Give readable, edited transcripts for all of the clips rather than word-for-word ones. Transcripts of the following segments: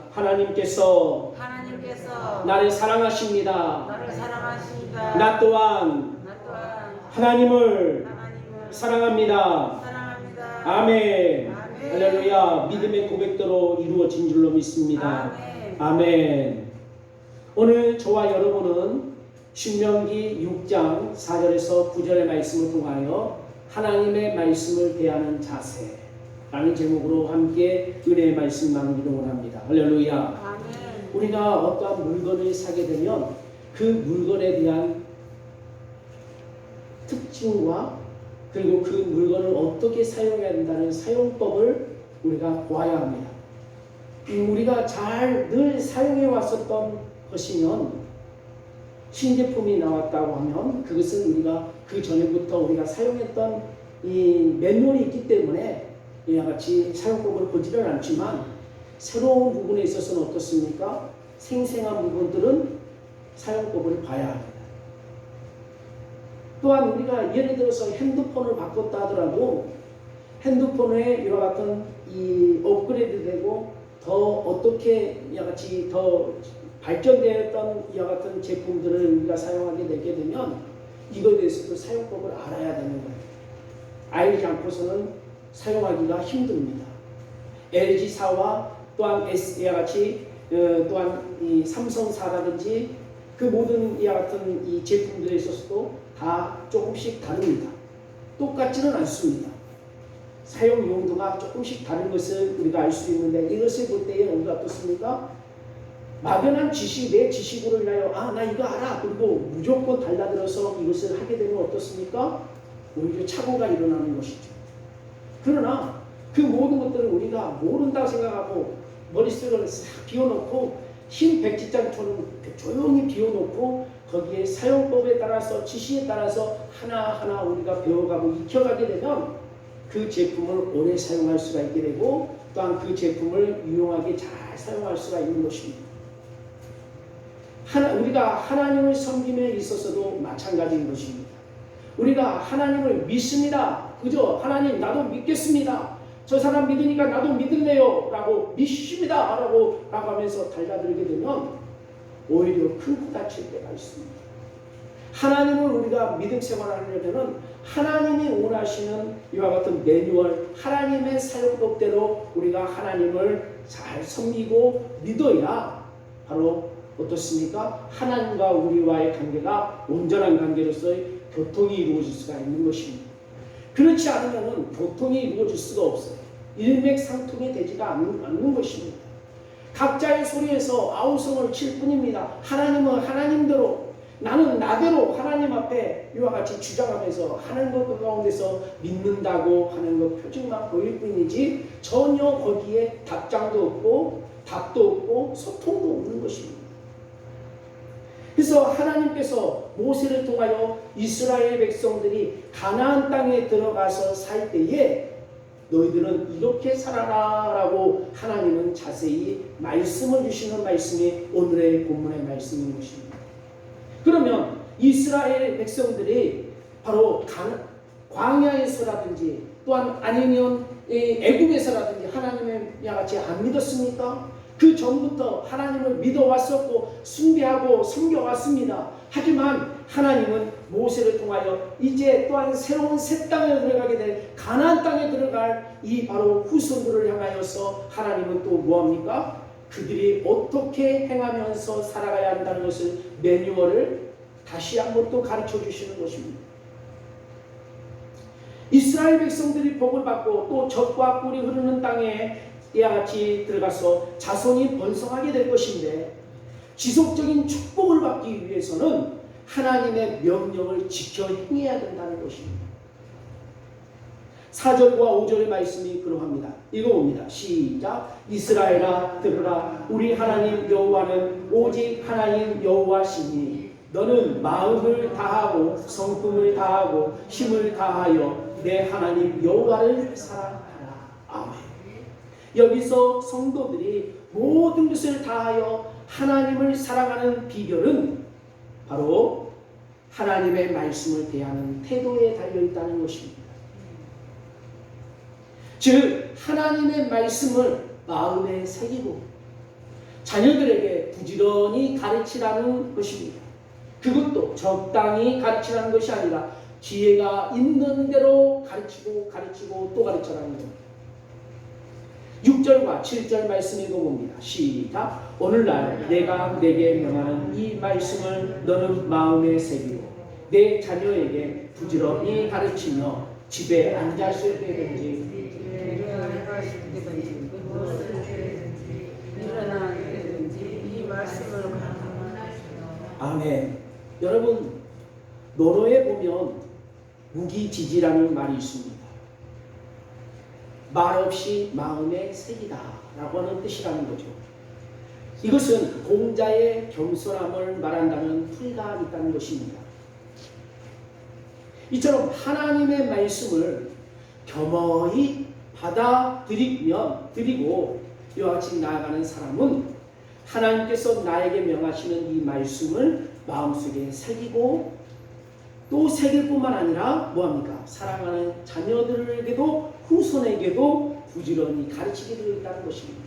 하나님께서 나를 사랑하십니다. 나 또한 하나님을 사랑합니다. 아멘. 할렐루야. 믿음의 고백대로 이루어진 줄로 믿습니다. 아멘. 오늘 저와 여러분은 신명기 6장 4절에서 9절의 말씀을 통하여 하나님의 말씀을 대하는 자세 라는 제목으로 함께 은혜의 말씀 나누기를 원합니다. 할렐루야. 아멘. 우리가 어떠한 물건을 사게 되면 그 물건에 대한 특징과 그리고 그 물건을 어떻게 사용해야 된다는 사용법을 우리가 보아야 합니다. 우리가 잘 늘 사용해 왔었던 것이면 신제품이 나왔다고 하면 그것은 우리가 그 전에부터 우리가 사용했던 이 매뉴얼이 있기 때문에 이와 같이 사용법을 보지는 않지만 새로운 부분에 있어서는 어떻습니까? 생생한 부분들은 사용법을 봐야 합니다. 또한 우리가 예를 들어서 핸드폰을 바꿨다 하더라도 핸드폰에 이와 같은 이 업그레이드 되고 더 어떻게 이와 같이 더 발전되었던 이와 같은 제품들을 우리가 사용하게 되게 되면 이거에 대해서도 사용법을 알아야 되는 거예요. 알지 않고서는 사용하기가 힘듭니다. LG사와 또한 S와 같이 또한 이 삼성사라든지 그 모든 이와 같은 이 제품들에 있어서도 다 조금씩 다릅니다. 똑같지는 않습니다. 사용 용도가 조금씩 다른 것을 우리가 알 수 있는데 이것을 볼 때에 우리가 어떻습니까? 막연한 지식, 내 지식으로 인하여 나 이거 알아. 그리고 무조건 달라들어서 이것을 하게 되면 어떻습니까? 오히려 착오가 일어나는 것이죠. 그러나 그 모든 것들을 우리가 모른다고 생각하고 머릿속을 싹 비워놓고 흰 백지장처럼 조용히 비워놓고 거기에 사용법에 따라서 지시에 따라서 하나하나 우리가 배워가고 익혀가게 되면 그 제품을 오래 사용할 수가 있게 되고 또한 그 제품을 유용하게 잘 사용할 수가 있는 것입니다. 우리가 하나님을 섬김에 있어서도 마찬가지인 것입니다. 우리가 하나님을 믿습니다. 그죠? 하나님 나도 믿겠습니다. 저 사람 믿으니까 나도 믿을래요 라고 믿습니다 라고 하면서 달라들게 되면 오히려 큰 코 다칠 때가 있습니다. 하나님을 우리가 믿음 생활을 하려면 하나님이 원하시는 이와 같은 매뉴얼 하나님의 사용법대로 우리가 하나님을 잘 섬기고 믿어야 바로 어떻습니까? 하나님과 우리와의 관계가 온전한 관계로서의 교통이 이루어질 수가 있는 것입니다. 그렇지 않으면 교통이 이루어질 수가 없어요. 일맥상통이 되지가 않는 것입니다. 각자의 소리에서 아우성을 칠 뿐입니다. 하나님은 하나님대로 나는 나대로 하나님 앞에 이와 같이 주장하면서 하는 것 가운데서 믿는다고 하는 것 표정만 보일 뿐이지 전혀 거기에 답장도 없고 답도 없고 소통도 없는 것입니다. 그래서 하나님께서 모세를 통하여 이스라엘 백성들이 가나안 땅에 들어가서 살 때에 너희들은 이렇게 살아라 라고 하나님은 자세히 말씀을 주시는 말씀이 오늘의 본문의 말씀인 것입니다. 그러면 이스라엘 백성들이 바로 광야에서라든지 또한 아니면 애굽에서라든지 하나님의 같이 안 믿었습니까? 그 전부터 하나님을 믿어왔었고 숭배하고 섬겨왔습니다. 하지만 하나님은 모세를 통하여 이제 또한 새로운 새 땅에 들어가게 될 가나안 땅에 들어갈 이 바로 후손들을 향하여서 하나님은 또 뭐합니까? 그들이 어떻게 행하면서 살아가야 한다는 것을 매뉴얼을 다시 한번 또 가르쳐 주시는 것입니다. 이스라엘 백성들이 복을 받고 또 젖과 꿀이 흐르는 땅에 이와 같이 들어가서 자손이 번성하게 될 것인데 지속적인 축복을 받기 위해서는 하나님의 명령을 지켜 행해야 된다는 것입니다. 4절과 5절의 말씀이 그러합니다. 읽어봅니다. 시작. 이스라엘아 들으라. 우리 하나님 여호와는 오직 하나님 여호와시니 너는 마음을 다하고 성품을 다하고 힘을 다하여 내 하나님 여호와를 사랑하라. 아멘. 여기서 성도들이 모든 것을 다하여 하나님을 사랑하는 비결은 바로 하나님의 말씀을 대하는 태도에 달려있다는 것입니다. 즉 하나님의 말씀을 마음에 새기고 자녀들에게 부지런히 가르치라는 것입니다. 그것도 적당히 가르치라는 것이 아니라 기회가 있는 대로 가르치고 또 가르쳐라는 겁니다. 6절과 7절 말씀 읽어봅니다. 시작. 오늘날 내가 내게 명하는 이 말씀을 너는 마음에 새기고 내 자녀에게 부지런히 가르치며 집에 앉았을 때든지 이 말씀을 아멘. 여러분, 논어에 보면 무기지지라는 말이 있습니다. 말없이 마음에 새기다 라고 하는 뜻이라는 거죠. 이것은 공자의 겸손함을 말한다는 풀이가 있다는 것입니다. 이처럼 하나님의 말씀을 겸허히 받아들이고 이와 같이 나아가는 사람은 하나님께서 나에게 명하시는 이 말씀을 마음속에 새기고 또 새길 뿐만 아니라 뭐합니까? 사랑하는 자녀들에게도 후손에게도 부지런히 가르치게 되어 있다는 것입니다.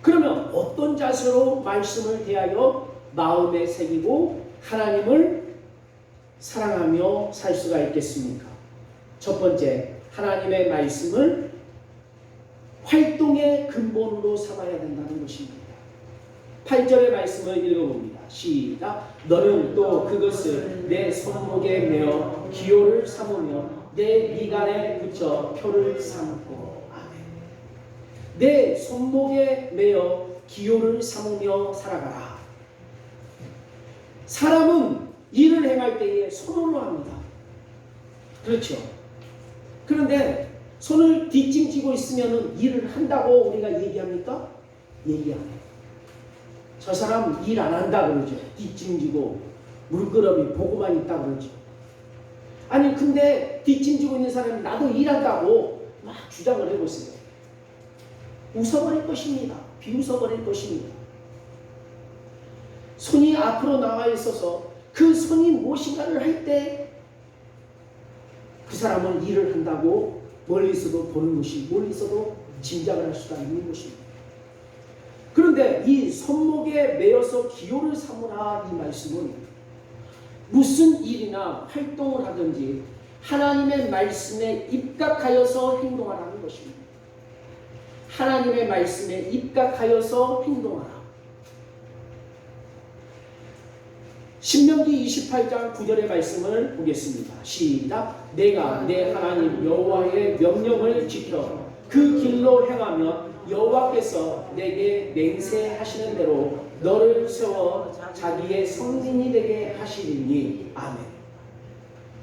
그러면 어떤 자세로 말씀을 대하여 마음에 새기고 하나님을 사랑하며 살 수가 있겠습니까? 첫 번째, 하나님의 말씀을 활동의 근본으로 삼아야 된다는 것입니다. 8절의 말씀을 읽어봅니다. 시작. 너는 또 그것을 내 손목에 메어 기호를 삼으며 내 미간에 붙여 표를 삼고. 아멘. 내 손목에 메어 기호를 삼으며 살아가라. 사람은 일을 행할 때에 손으로 합니다. 그렇죠. 그런데 손을 뒷짐지고 있으면 일을 한다고 우리가 얘기합니까? 얘기 안 해요. 저 사람 일 안 한다 그러죠. 뒷짐지고 물끄러미 보고만 있다 그러죠. 아니 근데 뒷짐지고 있는 사람이 나도 일한다고 막 주장을 해보세요. 웃어버릴 것입니다. 비웃어버릴 것입니다. 손이 앞으로 나와 있어서 그 손이 무엇인가를 할 때 그 사람은 일을 한다고 멀리서도 보는 것이, 멀리서도 짐작을 할 수가 있는 것입니다. 그런데 이 손목에 매여서 기호를 삼으라 이 말씀은 무슨 일이나 활동을 하든지 하나님의 말씀에 입각하여서 행동하라는 것입니다. 하나님의 말씀에 입각하여서 행동하라. 신명기 28장 9절의 말씀을 보겠습니다. 시작. 내가 내 하나님 여호와의 명령을 지켜 그 길로 행하면 여호와께서 내게 맹세하시는 대로 너를 세워 자기의 성민이 되게 하시리니. 아멘.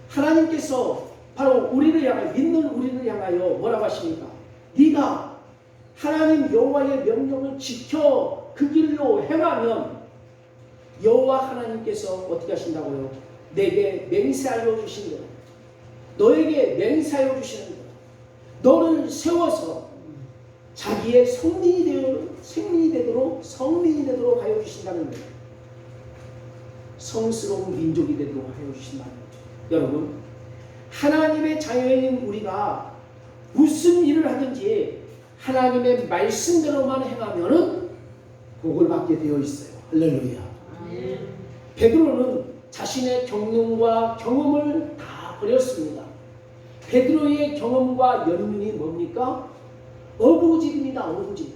하나님께서 바로 우리를 향하여, 믿는 우리를 향하여 뭐라고 하십니까? 네가 하나님 여호와의 명령을 지켜 그 길로 행하면 여호와 하나님께서 어떻게 하신다고요? 내게 맹세하여 주신 대로, 너에게 맹세하여 주시는 대로 너를 세워서 자기의 성민이 되도록 하여 주신다는 거예요. 성스러운 민족이 되도록 하여 주신다는 거죠. 여러분, 하나님의 자녀인 우리가 무슨 일을 하든지 하나님의 말씀대로만 행하면은 복을 받게 되어 있어요. 할렐루야. 베드로는 자신의 경륜과 경험을 다 버렸습니다. 베드로의 경험과 연륜이 뭡니까? 어부집입니다. 어부집.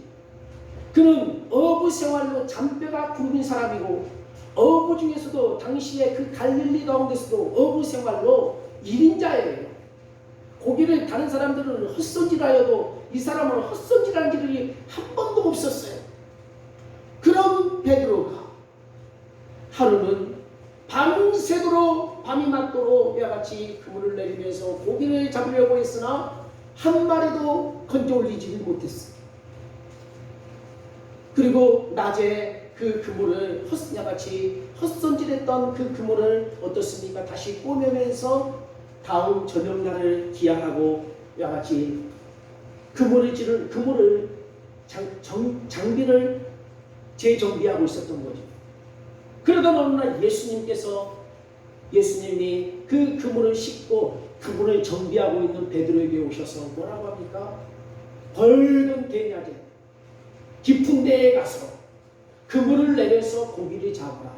그는 어부 생활로 잔뼈가 굵은 사람이고 어부 중에서도 당시에 그 갈릴리 가운데서도 어부 생활로 1인자예요. 고기를 다른 사람들은 헛손질하여도 이 사람은 헛손질한 일이 한 번도 없었어요. 그런 베드로가 하루는 밤새도록 밤이 맞도록 이와 같이 그물을 내리면서 고기를 잡으려고 했으나 한 마리도 건져 올리지 못했어요. 그리고 낮에 그 그물을 이와 같이 헛손질했던 그 그물을 어떻습니까? 다시 꼬매면서 다음 저녁날을 기약하고 이와 같이 장비를 재정비하고 있었던 거죠. 그러던 어느 날 예수님이 그 그물을 씻고 그물을 정비하고 있는 베드로에게 오셔서 뭐라고 합니까? 밝은 대낮에 깊은 데에 가서 그물을 내려서 고기를 잡으라.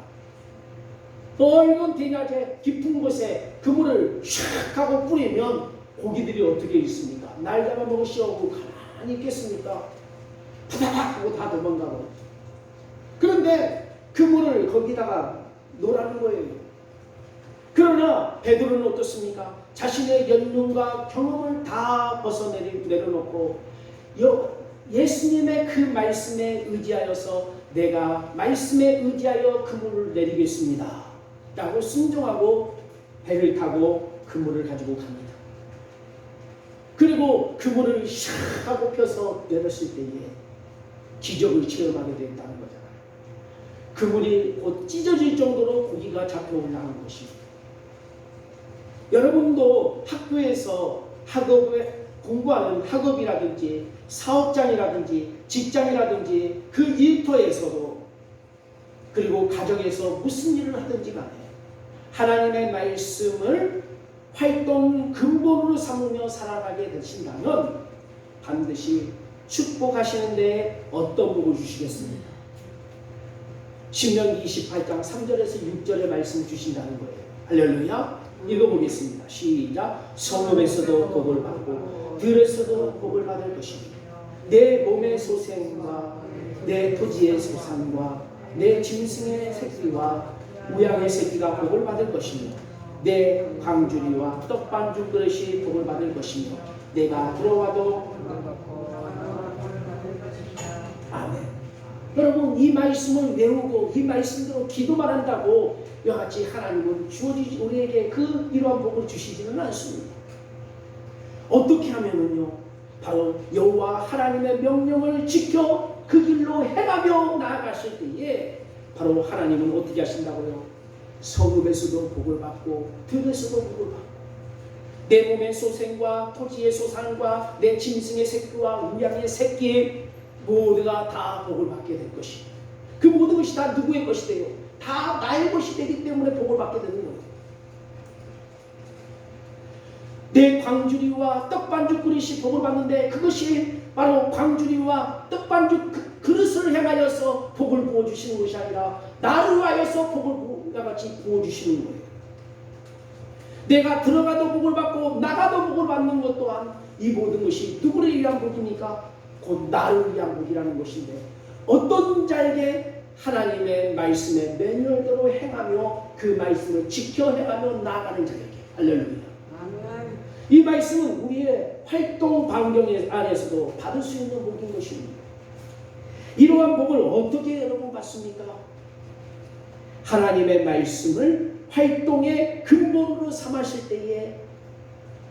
넓은 대낮에 깊은 곳에 그물을 샥 하고 뿌리면 고기들이 어떻게 있습니까? 날 잡아먹을 시 없고 가만히 있겠습니까? 푸다닥 하고 다 도망가고. 그런데 그물을 거기다가 놓으라는 거예요. 그러나 베드로는 어떻습니까? 자신의 연륜과 경험을 다 내려놓고 예수님의 그 말씀에 의지하여서 내가 말씀에 의지하여 그물을 내리겠습니다 라고 순종하고 배를 타고 그물을 가지고 갑니다. 그리고 그물을 샥 하고 펴서 내렸을 때에 기적을 체험하게 된다는 거잖아요. 그물이 곧 찢어질 정도로 고기가 잡혀 올라간 것입니다. 여러분도 학교에서 공부하는 학업이라든지 사업장이라든지 직장이라든지 그 일터에서도 그리고 가정에서 무슨 일을 하든지 간에 하나님의 말씀을 활동 근본으로 삼으며 살아가게 되신다면 반드시 축복하시는 데에 어떤 복을 주시겠습니까? 신명기 28장 3절에서 6절의 말씀 주신다는 거예요. 할렐루야. 읽어보겠습니다. 시작. 성읍에서도 복을 받고 들에서도 복을 받을 것입니다. 내 몸의 소생과 내 토지의 소산과 내 짐승의 새끼와 우양의 새끼가 복을 받을 것이며 내 광주리와 떡반죽 그릇이 복을 받을 것이며 내가 들어와도 아멘. 여러분 이 말씀을 외우고 이 말씀대로 기도만 한다고 이와 같이 하나님은 우리에게 그 이러한 복을 주시지는 않습니다. 어떻게 하면은요? 바로 여호와 하나님의 명령을 지켜 그 길로 행하며 나아가실 때에 바로 하나님은 어떻게 하신다고요? 성읍에서도 복을 받고 들에서도 복을 받고 내 몸의 소생과 토지의 소산과 내 짐승의 새끼와 우양의 새끼 모두가 다 복을 받게 될 것이에요. 그 모든 것이 다 누구의 것이 돼요? 다 나의 것이 되기 때문에 복을 받게 되는 거예요. 내 광주리와 떡반죽 그릇이 복을 받는데 그것이 바로 광주리와 떡반죽 그릇을 행하여서 복을 부어주시는 것이 아니라 나를 위하여서 복을 같이 부어주시는 거예요. 내가 들어가도 복을 받고 나가도 복을 받는 것 또한 이 모든 것이 누구를 위한 복입니까? 곧 나를 위한 복이라는 것인데 어떤 자에게 하나님의 말씀의 매뉴얼대로 행하며 그 말씀을 지켜 행하며 나아가는 자에게 할렐루야. 이 말씀은 우리의 활동 반경 안에서도 받을 수 있는 복인 것입니다. 이러한 복을 어떻게 여러분 받습니까? 하나님의 말씀을 활동의 근본으로 삼으실 때에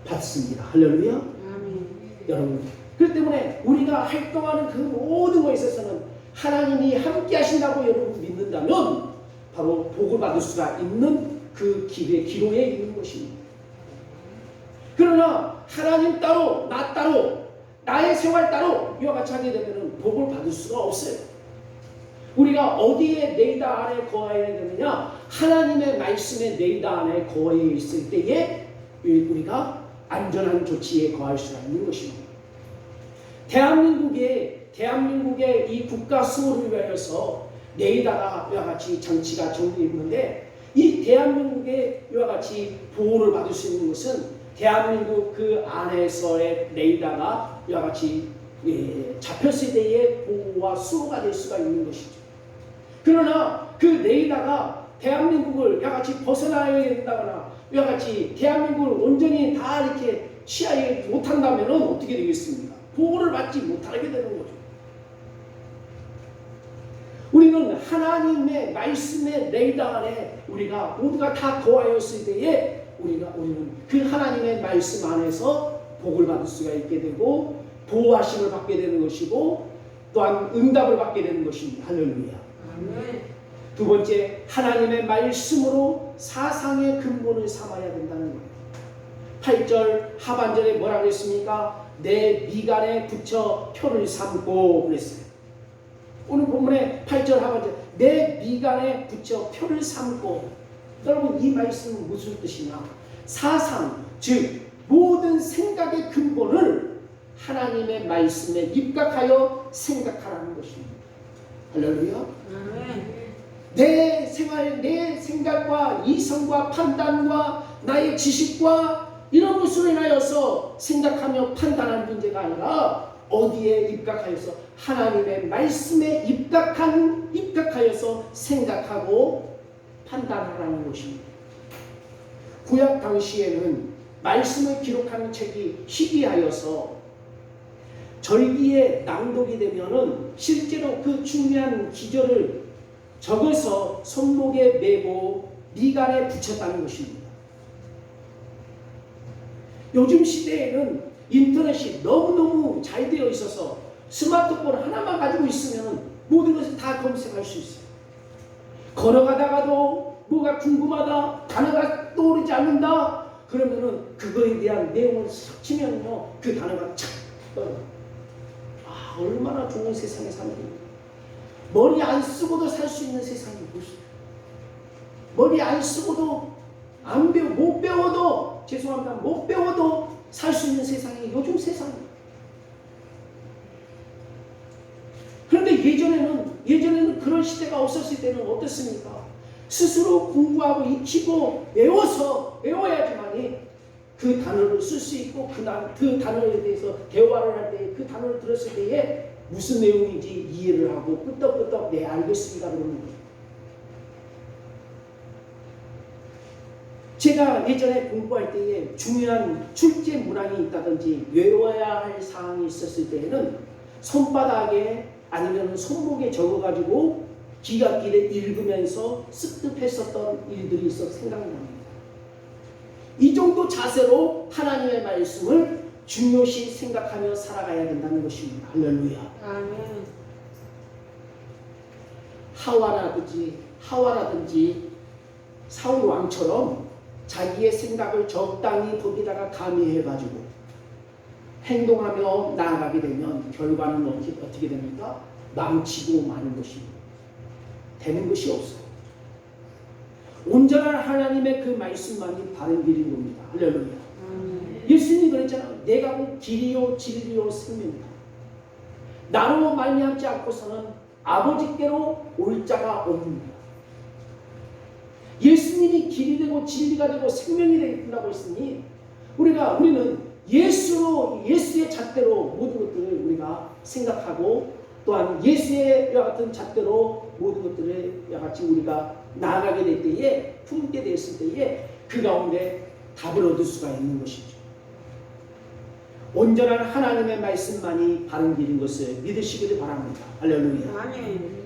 받습니다. 할렐루야. 여러분 그렇기 때문에 우리가 활동하는 그 모든 것에 있어서는 하나님이 함께 하신다고 여러분 믿는다면 바로 복을 받을 수가 있는 그 기로에 있는 것입니다. 그러나 하나님 따로 나 따로 나의 생활 따로 이와 같이 하게 되면 복을 받을 수가 없어요. 우리가 어디에 네이다 안에 거해야 되느냐? 하나님의 말씀에 네이다 안에 거해 있을 때에 우리가 안전한 조치에 거할 수가 있는 것입니다. 대한민국의 이 국가 수호를 위하여서 네이다가 이와 같이 장치가 정되어 있는데 이 대한민국의 이와 같이 보호를 받을 수 있는 것은 대한민국 그 안에서의 레이더가 이와 같이 잡혔을 때의 보호와 수호가 될 수가 있는 것이죠. 그러나 그 레이더가 대한민국을 이와 같이 벗어나야 된다거나 이와 같이 대한민국을 온전히 다 이렇게 취하지 못한다면 어떻게 되겠습니까? 보호를 받지 못하게 되는 거죠. 우리는 하나님의 말씀의 레이더 안에 우리가 모두가 다 거하였을 때에 우리는 그 하나님의 말씀 안에서 복을 받을 수가 있게 되고 보호하심을 받게 되는 것이고 또한 응답을 받게 되는 것입니다. 할렐루야. 두 번째, 하나님의 말씀으로 사상의 근본을 삼아야 된다는 거예요. 8절 하반절에 뭐라고 했습니까? 내 미간에 붙여 표를 삼고 그랬어요. 오늘 본문의 8절 하반절 내 미간에 붙여 표를 삼고. 여러분 이 말씀은 무슨 뜻이냐? 사상, 즉 모든 생각의 근본을 하나님의 말씀에 입각하여 생각하라는 것입니다. 할렐루야. 아멘. 내 생활, 내 생각과 이성과 판단과 나의 지식과 이런 것으로 인하여서 생각하며 판단하는 문제가 아니라 어디에 입각하여서 하나님의 말씀에 입각하여서 생각하고 판단하라는 것입니다. 구약 당시에는 말씀을 기록하는 책이 희귀하여서 절기에 낭독이 되면은 실제로 그 중요한 기절을 적어서 손목에 메고 미간에 붙였다는 것입니다. 요즘 시대에는 인터넷이 너무너무 잘 되어 있어서 스마트폰 하나만 가지고 있으면 모든 것을 다 검색할 수 있어요. 걸어가다가도 뭐가 궁금하다, 단어가 떠오르지 않는다, 그러면은 그거에 대한 내용을 싹 치면요, 그 단어가 착 떠요. 아, 얼마나 좋은 세상에 사는 거예요. 머리 안 쓰고도 살 수 있는 세상이 무슨, 머리 안 쓰고도 못 배워도, 죄송합니다, 못 배워도 살 수 있는 세상이 요즘 세상이에요. 그런데 예전에는 그런 시대가 없었을 때는 어떻습니까? 스스로 공부하고 익히고 외워야지만이 그 단어를 쓸 수 있고 그 단어에 대해서 대화를 할 때 그 단어를 들었을 때에 무슨 내용인지 이해를 하고 끄떡끄떡 네 알겠습니다 그러는 거예요. 제가 예전에 공부할 때에 중요한 출제 문항이 있다든지 외워야 할 사항이 있었을 때에는 손바닥에 아니면 손목에 적어가지고 기각길에 읽으면서 습득했었던 일들이 있어 생각납니다. 이 정도 자세로 하나님의 말씀을 중요시 생각하며 살아가야 된다는 것입니다. 할렐루야. 아멘. 하와라든지 사울 왕처럼 자기의 생각을 적당히 거기다가 가미해가지고 행동하며 나아가게 되면 결과는 어떻게 됩니까? 망치고 마는 것입니다. 되는 것이 없어요. 온전한 하나님의 그 말씀만이 바른 길인 겁니다. 할렐루야. 예수님이 그랬잖아요. 내가 곧 길이요 진리요 생명이다. 나로 말미암지 않고서는 아버지께로 올 자가 없습니다. 예수님이 길이 되고 진리가 되고 생명이 된다고 했으니 우리는 예수의 잣대로 모든 것들을 우리가 생각하고 또한 예수의 같은 잣대로 모든 것들을 같이 우리가 나아가게 될 때에 품게 됐을 때에 그 가운데 답을 얻을 수가 있는 것이죠. 온전한 하나님의 말씀만이 바른 길인 것을 믿으시기를 바랍니다. 할렐루야. 아멘.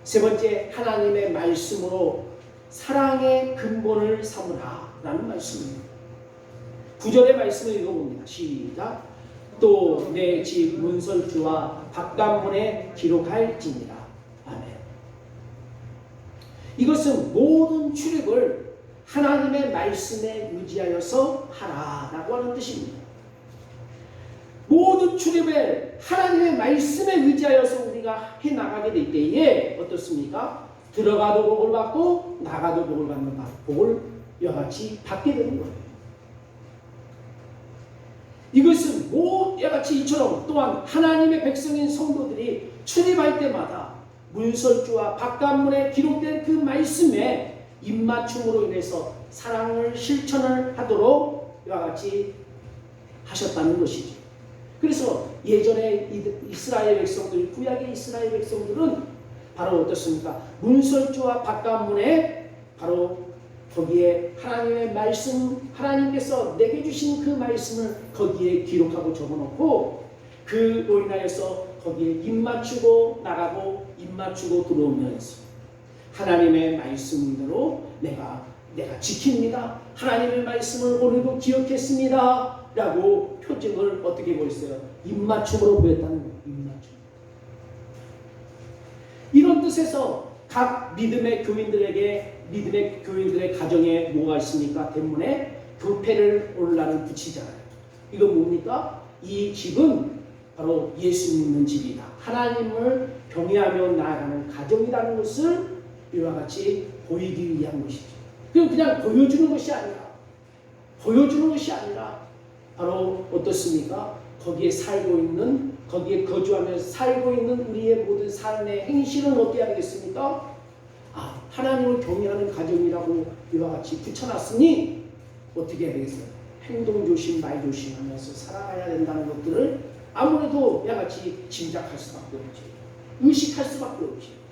세 번째, 하나님의 말씀으로 사랑의 근본을 삼으라 라는 말씀입니다. 9절의 말씀을 읽어봅니다. 시작. 또 내 집 문설주와 바깥문에 기록할지니라. 아멘. 이것은 모든 출입을 하나님의 말씀에 의지하여서 하라라고 하는 뜻입니다. 모든 출입을 하나님의 말씀에 의지하여서 우리가 해나가게 될 때에 어떻습니까? 들어가도 복을 받고 나가도 복을 받는 복을 이와 같이 받게 되는 거예요. 이것은 이와 같이 이처럼 또한 하나님의 백성인 성도들이 출입할 때마다 문설주와 바깥문에 기록된 그 말씀에 입맞춤으로 인해서 사랑을 실천을 하도록 이와 같이 하셨다는 것이죠. 그래서 예전에 이스라엘 백성들, 구약의 이스라엘 백성들은 바로 어떻습니까? 문설주와 바깥문에 바로 거기에 하나님의 말씀, 하나님께서 내게 주신 그 말씀을 거기에 기록하고 적어놓고 그로 인하여서 거기에 입맞추고 나가고 입맞추고 들어오면서 하나님의 말씀대로 내가 지킵니다. 하나님의 말씀을 오늘도 기억했습니다. 라고 표징을 어떻게 보였어요? 입맞춤으로 보였다는 거예요. 입맞춤. 이런 뜻에서 각 믿음의 교인들의 가정에 뭐가 있습니까? 대문에 교패를 오늘날은 붙이잖아요. 이건 뭡니까? 이 집은 바로 예수 믿는 집이다. 하나님을 경외하며 나아가는 가정이라는 것을 이와 같이 보이기 위한 것이죠. 그냥 보여주는 것이 아니라 바로 어떻습니까? 거기에 살고 있는, 거기에 거주하면서 살고 있는 우리의 모든 삶의 행실은 어떻게 하겠습니까? 하나님을 경외하는 가정이라고 이와 같이 붙여놨으니 어떻게 해야 되겠어요? 행동 조심, 말 조심하면서 살아가야 된다는 것들을 아무래도 이와 같이 짐작할 수밖에 없지, 의식할 수밖에 없지.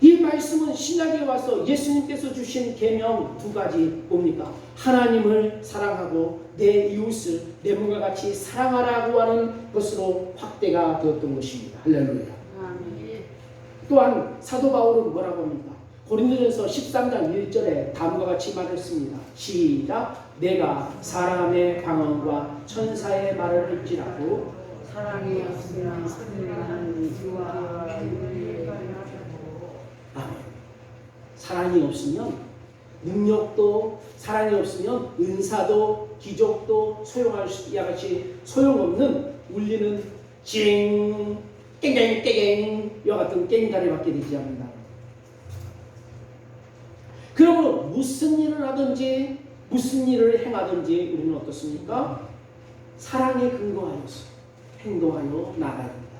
이 말씀은 신약에 와서 예수님께서 주신 계명 두 가지 뭡니까? 하나님을 사랑하고 내 이웃을 내 몸과 같이 사랑하라고 하는 것으로 확대가 되었던 것입니다. 할렐루야. 또한 사도 바울은 뭐라고 합니까? 고린도전서 13장 1절에 다음과 같이 말했습니다. 시작. 내가 사람의 방언과 천사의 말을 할지라도 사랑이 없으면 선행하는 주와 아멘. 사랑이 없으면 능력도, 사랑이 없으면 은사도, 기적도 소용할 수 같이 소용없는 울리는 찡 깽깽깽 이와 같은 깽다리밖에 되지 않는다. 그러므로 무슨 일을 하든지 무슨 일을 행하든지 우리는 어떻습니까? 사랑에 근거하여서 행동하여 나가야 합니다.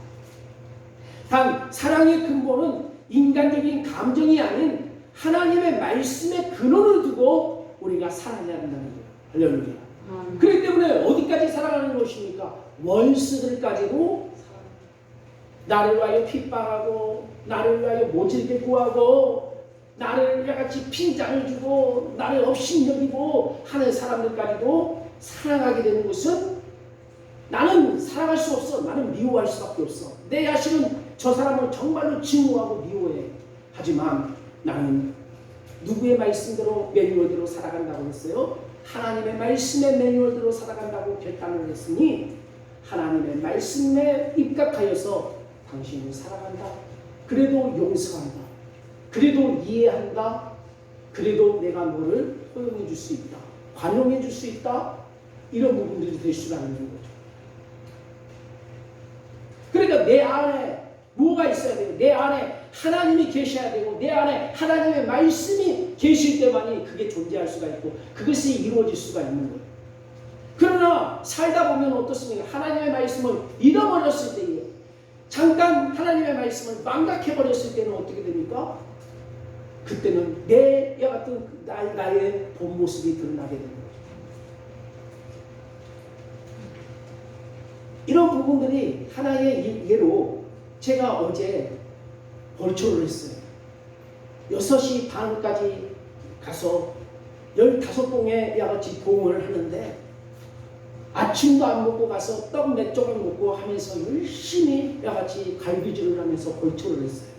단 사랑의 근본은 인간적인 감정이 아닌 하나님의 말씀의 근원을 두고 우리가 사랑해야 한다는 거예요. 할렐루야. 그렇기 때문에 어디까지 사랑하는 것입니까? 원수들까지도 나를 위하여 핍박하고 나를 위하여 모질게 구하고 나를 같이 핀장을 주고 나를 업신여기고 하는 사람들까지도 사랑하게 되는 것은 나는 사랑할 수 없어. 나는 미워할 수밖에 없어. 내 자신은 저 사람을 정말로 증오하고 미워해. 하지만 나는 누구의 말씀대로 매뉴얼대로 살아간다고 했어요? 하나님의 말씀의 매뉴얼대로 살아간다고 결단을 했으니 하나님의 말씀에 입각하여서 당신을 사랑한다. 그래도 용서한다. 그래도 이해한다. 그래도 내가 너를 허용해 줄 수 있다. 관용해 줄 수 있다. 이런 부분들이 될 수가 있는 거죠. 그러니까 내 안에 뭐가 있어야 돼요? 내 안에 하나님이 계셔야 되고 내 안에 하나님의 말씀이 계실 때만이 그게 존재할 수가 있고 그것이 이루어질 수가 있는 거예요. 그러나 살다 보면 어떻습니까? 하나님의 말씀을 잃어버렸을 때에 잠깐 하나님의 말씀을 망각해버렸을 때는 어떻게 됩니까? 그때는 내 같은 나의 본 모습이 드러나게 되는 거죠. 이런 부분들이 하나의 예로 제가 어제 벌초를 했어요. 6시 반까지 가서 15봉의 야같이 봉을 하는데 아침도 안 먹고 가서 떡 몇 조각 먹고 하면서 열심히 야같이 갈비질을 하면서 벌초를 했어요.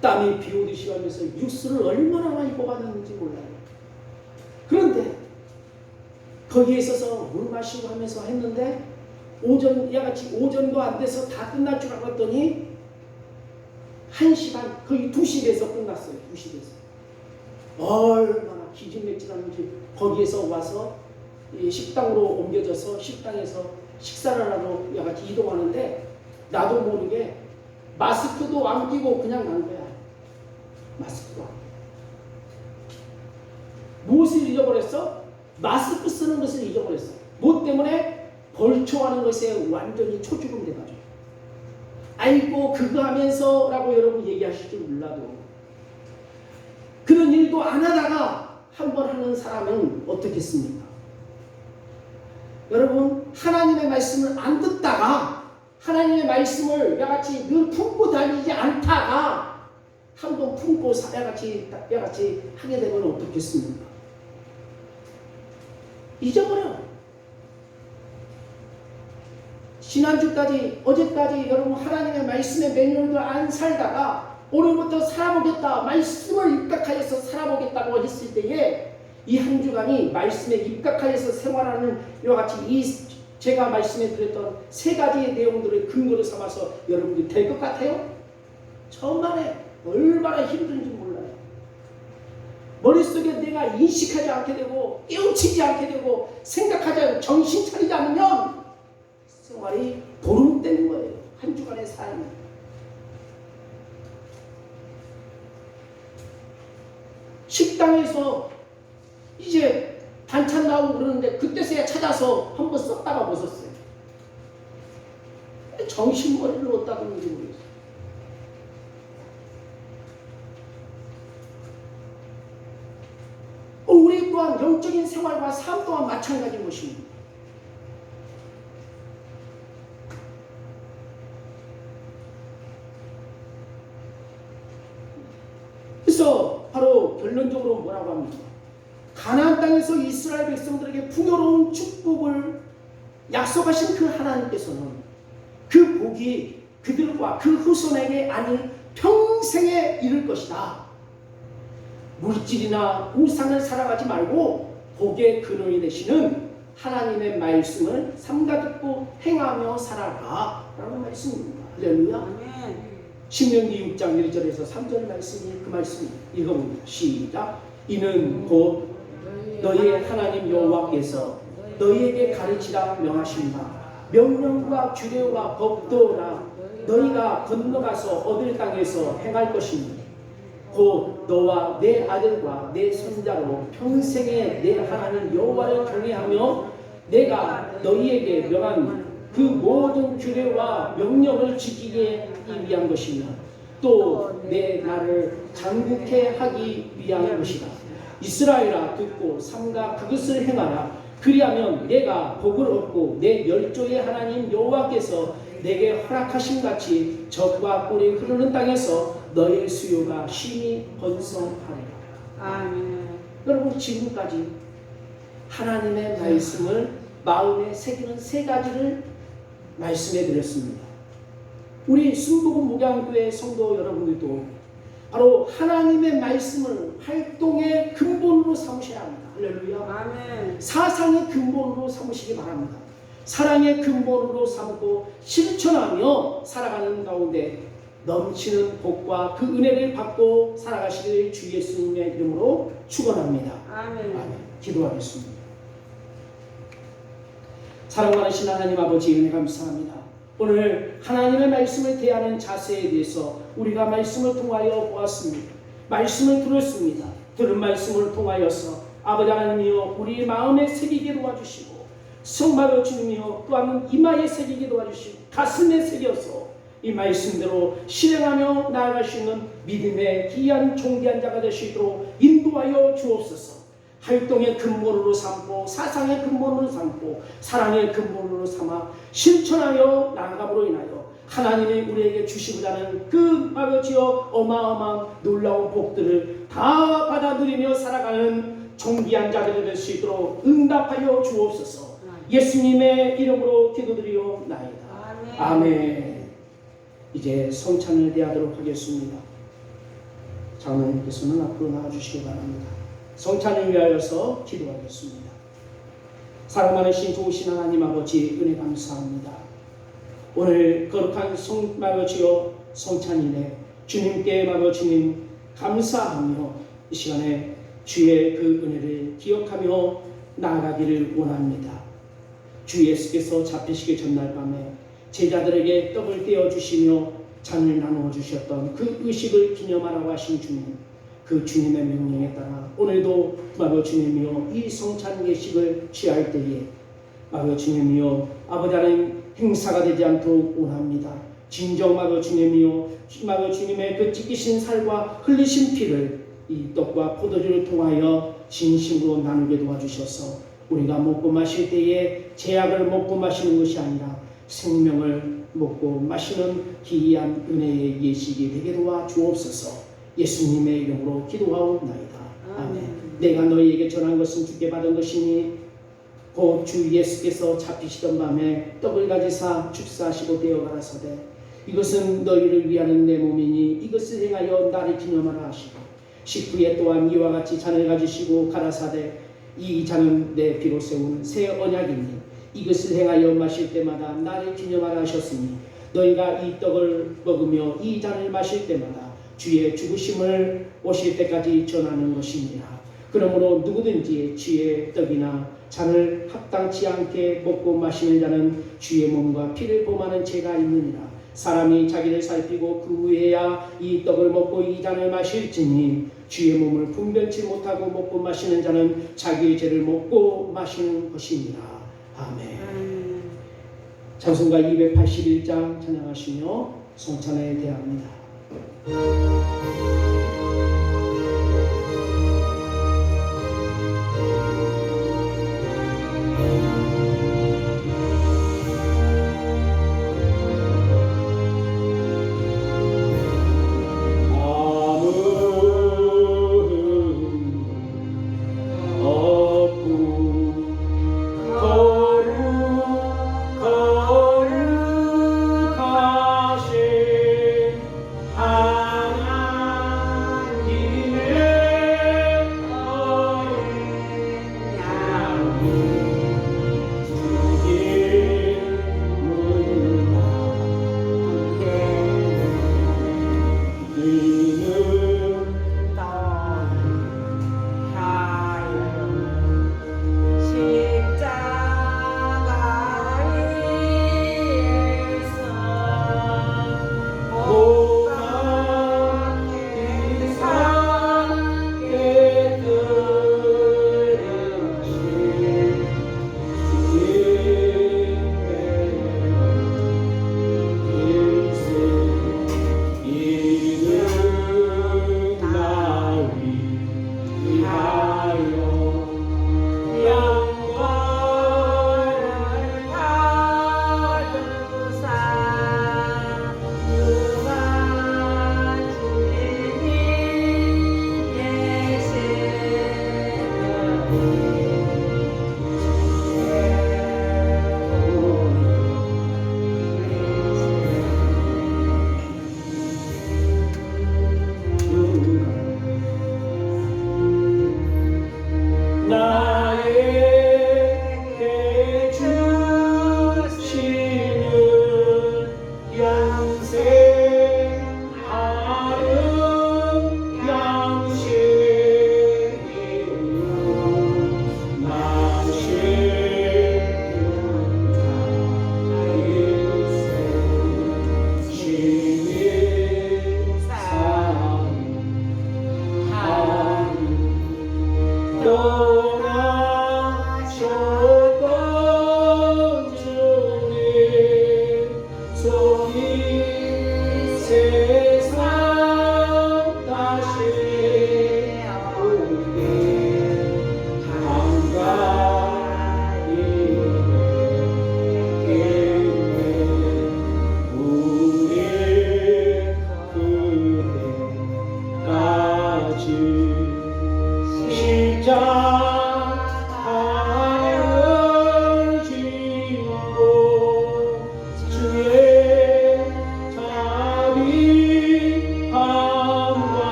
땀이 비 오듯이 하면서 육수를 얼마나 많이 뽑아냈는지 몰라요. 그런데 거기에 있어서 물 마시고 하면서 했는데 야같이 오전도 안 돼서 다 끝날 줄 알았더니 1시 반, 거의 2시 돼서 끝났어요. 2시 돼서. 얼마나 기진맥진하는지 거기에서 와서 식당으로 옮겨져서 식당에서 식사를 하러 야같이 이동하는데 나도 모르게 마스크도 안 끼고 그냥 간 거야. 마스크도 안 끼고. 무엇을 잊어버렸어? 마스크 쓰는 것을 잊어버렸어. 뭐 때문에? 벌초하는 것에 완전히 초주름 돼가지고. 아이고 그거 하면서 라고 여러분 얘기하실 줄 몰라도 그런 일도 안 하다가 한 번 하는 사람은 어떻겠습니까? 여러분 하나님의 말씀을 안 듣다가 하나님의 말씀을 야같이 늘 품고 다니지 않다가 한 번 품고 야같이 하게 되면 어떻겠습니까? 잊어버려. 지난주까지 어제까지 여러분 하나님의 말씀의 매뉴얼을 안 살다가 오늘부터 살아보겠다. 말씀을 입각하여서 살아보겠다고 했을 때에 이 한 주간이 말씀에 입각하여서 생활하는 이와 같이 제가 말씀해 드렸던 3가지의 내용들을 근거로 삼아서 여러분들이 될 것 같아요? 천만에 얼마나 힘든지 몰라요. 머릿속에 내가 인식하지 않게 되고 깨우치지 않게 되고 생각하지 않고 정신 차리지 않으면 생활이 보름된 거예요. 한 주간의 삶이. 식당에서 이제 반찬 나오고 그러는데 그때서야 찾아서 한번 썼다가 못 썼어요. 정신머리를 어디다 두는지 모르겠어요. 우리 또한 영적인 생활과 삶 또한 마찬가지인 것입니다. 그래서 바로 결론적으로 뭐라고 합니까? 가나안 땅에서 이스라엘 백성들에게 풍요로운 축복을 약속하신 그 하나님께서는 그 복이 그들과 그 후손에게 아닌 평생에 이를 것이다. 물질이나 우상을 살아가지 말고 복의 근원이 되시는 하나님의 말씀을 삼가듣고 행하며 살아라 라는 말씀입니다. 할렐루야. 아멘. 신명기 6장 1절에서 3절 말씀이 그 말씀 읽어봅니다. 시작. 이는 곧 너희의 하나님 여호와께서 너희에게 가르치라 명하신 바 명령과 규례와 법도라 너희가 건너가서 얻을 땅에서 행할 것이니 곧 너와 내 아들과 내 손자로 평생에 내 하나님 여호와를 경외하며 내가 너희에게 명한 그 모든 규례와 명령을 지키기 위한 것이며 또 내 나를 장국케 하기 위한 것이다. 이스라엘아 듣고 삼가 그것을 행하라. 그리하면 내가 복을 얻고 내 멸조의 하나님 여호와께서 내게 허락하신 같이 젖과 꿀이 흐르는 땅에서 너의 수요가 심히 번성하리라. 아멘. 여러분 지금까지 하나님의 말씀을 마음에 새기는 세 가지를 말씀해 드렸습니다. 우리 순복음 목양교회 성도 여러분들도 바로 하나님의 말씀을 활동의 근본으로 삼으셔야 합니다. 할렐루야. 아멘. 사상의 근본으로 삼으시기 바랍니다. 사랑의 근본으로 삼고 실천하며 살아가는 가운데 넘치는 복과 그 은혜를 받고 살아가시길 주 예수님의 이름으로 축원합니다. 아멘. 아멘. 기도하겠습니다. 사랑 많으신 하나님 아버지 은혜 감사합니다. 오늘 하나님의 말씀을 대하는 자세에 대해서 우리가 말씀을 통하여 보았습니다. 말씀을 들었습니다. 들은 말씀을 통하여서 아버지 하나님이여 우리 마음에 새기게 도와주시고 성마로 주님이여 또한 이마에 새기게 도와주시고 가슴에 새겨서 이 말씀대로 실행하며 나아갈 수 있는 믿음의 귀한 존귀한 자가 될 수 있도록 인도하여 주옵소서. 활동의 근본으로 삼고 사상의 근본으로 삼고 사랑의 근본으로 삼아 실천하여 나아감으로 인하여 하나님이 우리에게 주시고자 하는 그 아버지여 어마어마한 놀라운 복들을 다 받아들이며 살아가는 존귀한 자들이 될 수 있도록 응답하여 주옵소서. 예수님의 이름으로 기도드리옵나이다. 아멘. 아멘. 이제 성찬을 대하도록 하겠습니다. 장로님께서는 앞으로 나와주시기 바랍니다. 성찬을 위하여서 기도하겠습니다. 사랑 많으신 좋으신 하나님 아버지 은혜 감사합니다. 오늘 거룩한 아버지여 성찬일에 주님께 아버지님 감사하며 이 시간에 주의 그 은혜를 기억하며 나아가기를 원합니다. 주 예수께서 잡히시기 전날 밤에 제자들에게 떡을 떼어주시며 잔을 나누어 주셨던 그 의식을 기념하라고 하신 주님, 그 주님의 명령에 따라 오늘도 아버지 주님이여 이 성찬 예식을 취할 때에 아버지 주님이여 아버지 하나님 행사가 되지 않도록 원합니다. 진정 아버지 주님이여 아버지 주님의 그 찢기신 살과 흘리신 피를 이 떡과 포도주를 통하여 진심으로 나누게 도와주셔서 우리가 먹고 마실 때에 제약을 먹고 마시는 것이 아니라 생명을 먹고 마시는 기이한 은혜의 예식이 되게 도와 주옵소서. 예수님의 이름으로 기도하옵나이다. 아멘. 내가 너희에게 전한 것은 주께 받은 것이니 곧 주 예수께서 잡히시던 밤에 떡을 가지사 축사하시고 떼어 가라사대 이것은 너희를 위하는 내 몸이니 이것을 행하여 나를 기념하라 하시고 식후에 또한 이와 같이 잔을 가지시고 가라사대 이 잔은 내 피로 세운 새 언약이니 이것을 행하여 마실 때마다 나를 기념하라 하셨으니 너희가 이 떡을 먹으며 이 잔을 마실 때마다 주의 죽으심을 오실 때까지 전하는 것입니다. 그러므로 누구든지 주의 떡이나 잔을 합당치 않게 먹고 마시는 자는 주의 몸과 피를 범하는 죄가 있느니라. 사람이 자기를 살피고 그 후에야 이 떡을 먹고 이 잔을 마실지니 주의 몸을 분별치 못하고 먹고 마시는 자는 자기의 죄를 먹고 마시는 것이니라. 아멘. 찬송가 281장 찬양하시며 송찬에 대합니다.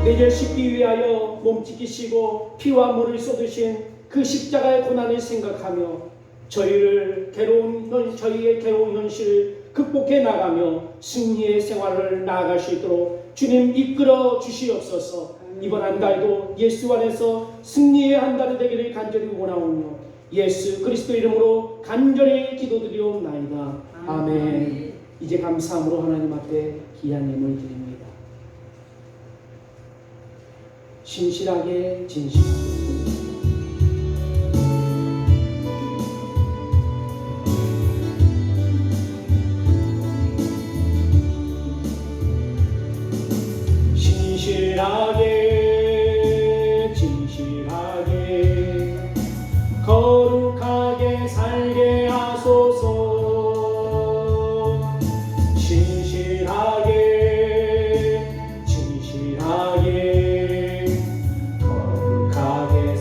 내 죄 씻기 위하여 몸 찢기시고 피와 물을 쏟으신 그 십자가의 고난을 생각하며 저희의 괴로운 현실을 극복해 나가며 승리의 생활을 나아갈 수 있도록 주님 이끌어 주시옵소서. 이번 한 달도 예수 안에서 승리의 한 달이 되기를 간절히 원하오며 예수 그리스도 이름으로 간절히 기도드리옵나이다. 아멘. 이제 감사함으로 하나님 앞에 귀한 예물 드립니다. 신실하게 진실하게 신실하게 진실하게 거룩하게 살게 하소서. 신실하게 진실하게 거룩하게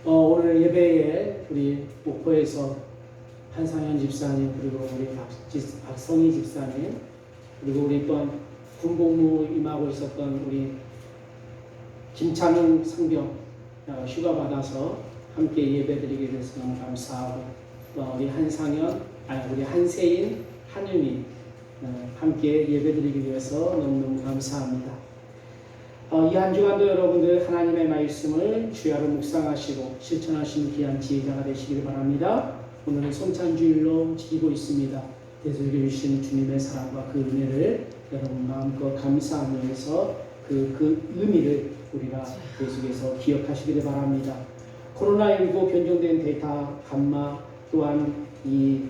오늘 예배에 우리 목포에서 한상현 집사님 그리고 우리 박성희 집사님 그리고 우리 또한 군복무 임하고 있었던 우리 김찬웅 상병 휴가 받아서 함께 예배드리게 돼서 너무 감사하고 또 우리 우리 한세인 한윤이 함께 예배드리기 위해서 너무너무 감사합니다. 이 한 주간도 여러분들 하나님의 말씀을 주야로 묵상하시고 실천하시는 귀한 지혜자가 되시길 바랍니다. 오늘은 성찬주일로 지키고 있습니다. 되새겨 주신 주님의 사랑과 그 은혜를 여러분 마음껏 감사하면서 그 의미를 우리가 계속해서 기억하시기를 바랍니다. 코로나19 변종된 델타, 감마 또한 이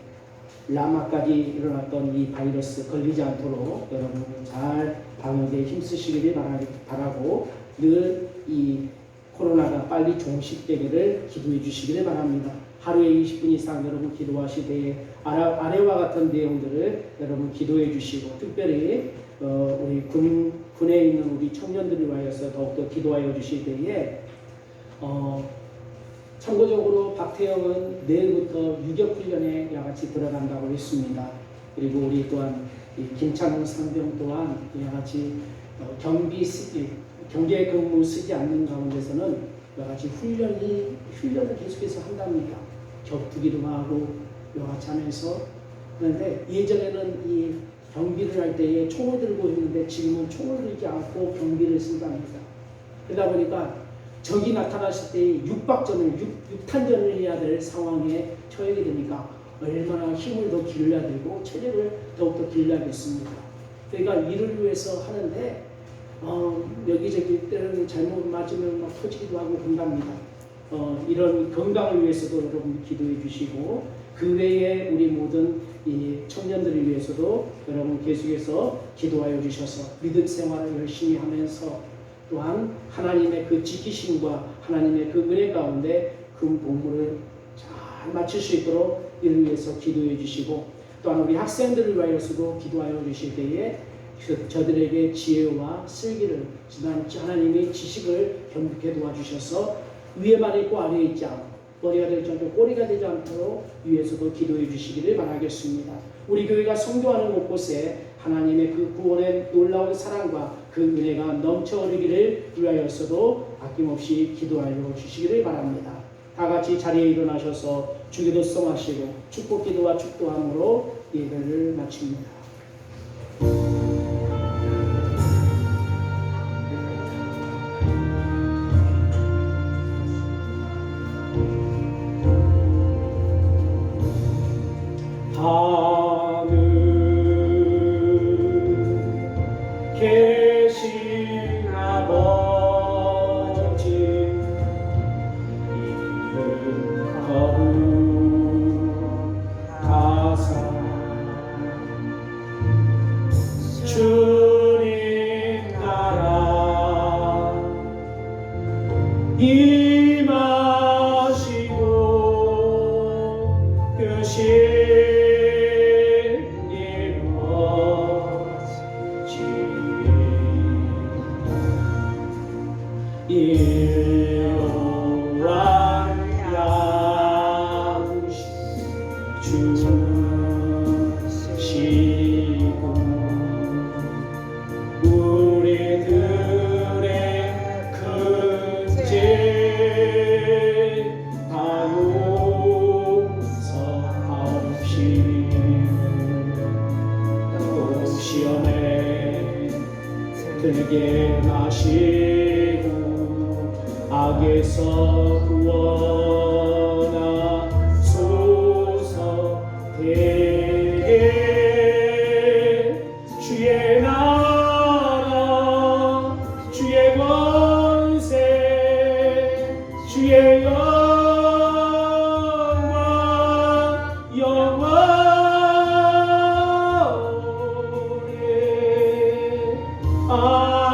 라마까지 일어났던 이 바이러스 걸리지 않도록 여러분 잘 방역에 힘쓰시기를 바라고 늘 이 코로나가 빨리 종식되기를 기도해 주시기를 바랍니다. 하루에 20분 이상 여러분 기도하실 때에 아래와 같은 내용들을 여러분 기도해 주시고 특별히 우리 군에 있는 우리 청년들을 위하여서 더욱더 기도하여 주실 때에 참고적으로 박태영은 내일부터 유격훈련에 야같이 들어간다고 했습니다. 그리고 우리 또한 김찬웅 상병 또한 야같이 경계 근무 쓰지 않는 가운데서는 야같이 훈련을 계속해서 한답니다. 격투기도 하고 야같이 하면서 그런데 예전에는 이 경비를 할 때에 총을 들고 있는데 지금은 총을 들지 않고 경비를 쓴답니다. 그러다 보니까 적이 나타났을 때 육탄전을 해야 될 상황에 처하게 되니까 얼마나 힘을 더 길러야 되고 체력을 더욱더 길러야겠습니다. 그러니까 이를 위해서 하는데 여기저기 때는 잘못 맞으면 막 터지기도 하고 그런답니다. 이런 건강을 위해서도 여러분 기도해 주시고 그 외에 우리 모든 이 청년들을 위해서도 여러분 계속해서 기도하여 주셔서 믿음 생활을 열심히 하면서 또한 하나님의 그 지키심과 하나님의 그 은혜 가운데 그 복무를 잘 마칠 수 있도록 이를 위해서 기도해 주시고 또한 우리 학생들을 위하여서도 기도하여 주실 때에 저들에게 지혜와 슬기를 하나님의 지식을 겸비케 도와주셔서 위에만 있고 아래에 있지 않고 머리가 되지 않고 꼬리가 되지 않도록 위에서도 기도해 주시기를 바라겠습니다. 우리 교회가 성교하는 곳곳에 하나님의 그 구원의 놀라운 사랑과 그 은혜가 넘쳐 흐르기를 위하여서도 아낌없이 기도하여 주시기를 바랍니다. 다 같이 자리에 일어나셔서 주기도 성하시고 축복 기도와 축도함으로 예배를 마칩니다. 계신 아버지 이름 거룩하사 주님 나라 임하시고 교신 주시고 우리들의 큰 죄 다 용서하옵시고 또 시험에 들게 마시고 악에서 구원하소서. 주의 나라 주의 권세 주의